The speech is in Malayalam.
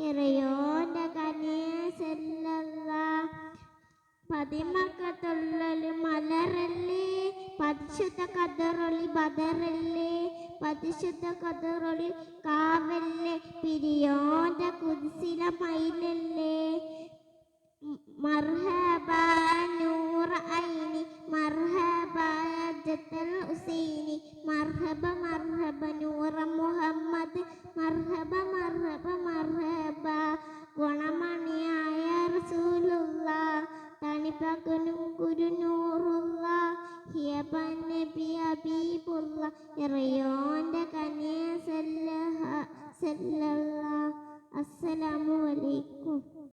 ഇറയോന്റെ കനിയ സല്ലല്ലാഹ്. പതിമക്കത്തുള്ളൊരു മലരല്ലേ, പരിശുദ്ധ ഖദറൊളി ബദറല്ലേ, പരിശുദ്ധ ഖദറൊളി കാവല്ലേ, പിരിയോന്റെ കുദ്സില മയിലല്ലേ. മർഹബ നൂറ ഐനി, മർഹബ ജത്തൽ ഹുസൈനി, മർഹബ മർഹബ നൂറ മുഹമ്മദ്, മർഹബ മർഹബ മർഹബ ഗുണമണിയായ റസൂലുള്ളാഹ്, തണിപകനും ഗുരുനൂറുള്ളാഹ്, ഹിയബൻ നബി ഹബീബുള്ളാഹ്, ഇറയോന്റെ കനിയ സല്ലല്ലാഹ്. അസ്സലാമു അലൈക്കും.